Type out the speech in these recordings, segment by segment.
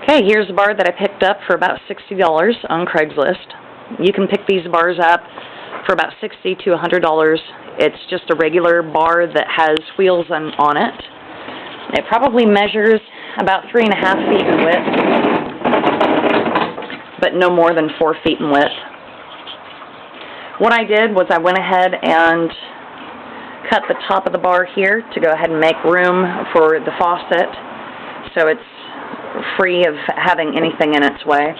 Okay, here's a bar that I picked up for about $60 on Craigslist. You can pick these bars up for about $60 to $100. It's just a regular bar that has wheels on it. It probably measures about 3.5 feet in width, but no more than 4 feet in width. What I did was I went ahead and cut the top of the bar here to go ahead and make room for the faucet so it's free of having anything in its way.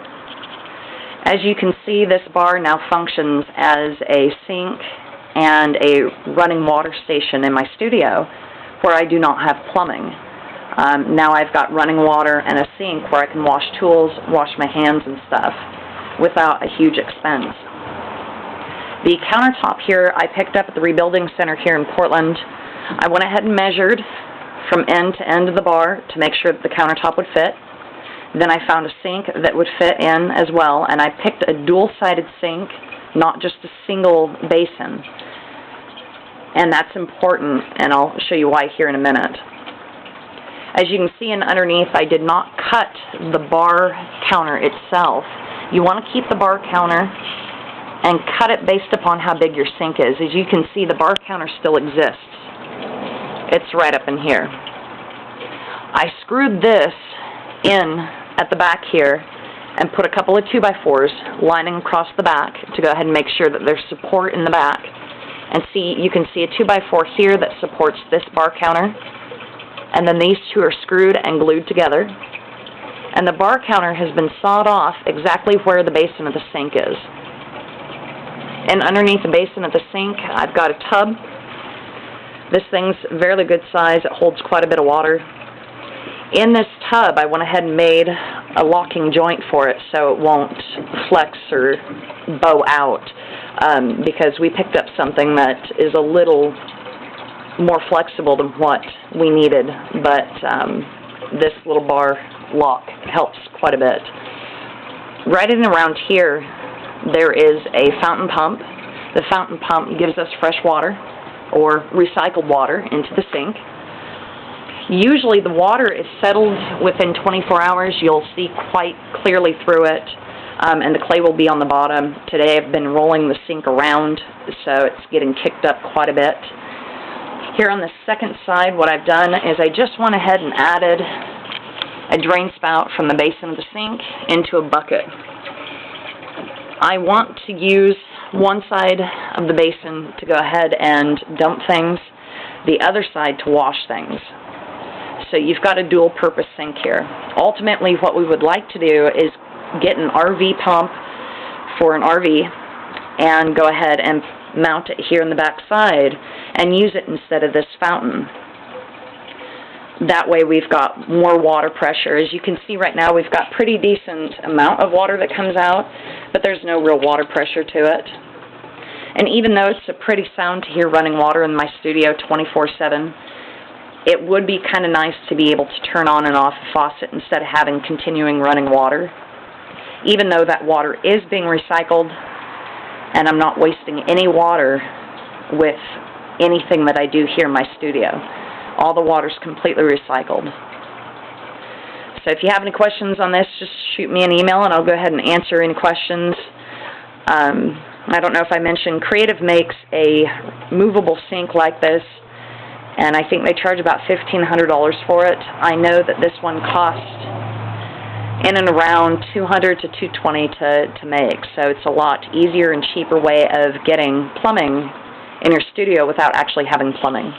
As you can see, this bar now functions as a sink and a running water station in my studio where I do not have plumbing. Now I've got running water and a sink where I can wash tools, wash my hands and stuff without a huge expense. The countertop here I picked up at the Rebuilding Center here in Portland. I went ahead and measured from end to end of the bar to make sure that the countertop would fit. Then I found a sink that would fit in as well, and I picked a dual-sided sink, not just a single basin. And that's important, and I'll show you why here in a minute. As you can see underneath, I did not cut the bar counter itself. You want to keep the bar counter and cut it based upon how big your sink is. As you can see, the bar counter still exists. It's right up in here. I screwed this in at the back here and put a couple of 2x4s lining across the back to go ahead and make sure that there's support in the back. And see, you can see a 2x4 here that supports this bar counter, and then these two are screwed and glued together. And the bar counter has been sawed off exactly where the basin of the sink is. And underneath the basin of the sink, I've got a tub. This thing's fairly good size. It holds quite a bit of water. In this tub, I went ahead and made a locking joint for it so it won't flex or bow out, because we picked up something that is a little more flexible than what we needed, but this little bar lock helps quite a bit. Right in around here, there is a fountain pump. The fountain pump gives us fresh water or recycled water into the sink. Usually the water is settled within 24 hours. You'll see quite clearly through it, and the clay will be on the bottom. Today I've been rolling the sink around, so it's getting kicked up quite a bit. Here on the second side, what I've done is I just went ahead and added a drain spout from the basin of the sink into a bucket. I want to use one side of the basin to go ahead and dump things, the other side to wash things. So you've got a dual purpose sink here. Ultimately what we would like to do is get an RV pump for an RV and go ahead and mount it here in the back side and use it instead of this fountain. That way we've got more water pressure. As you can see right now, we've got pretty decent amount of water that comes out, but there's no real water pressure to it. And even though it's a pretty sound to hear running water in my studio 24/7, it would be kind of nice to be able to turn on and off the faucet instead of having continuing running water. Even though that water is being recycled, and I'm not wasting any water with anything that I do here in my studio. All the water's completely recycled. So if you have any questions on this, just shoot me an email and I'll go ahead and answer any questions. I don't know if I mentioned, Creative makes a movable sink like this, and I think they charge about $1,500 for it. I know that this one costs in and around $200 to $220 to make, so it's a lot easier and cheaper way of getting plumbing in your studio without actually having plumbing.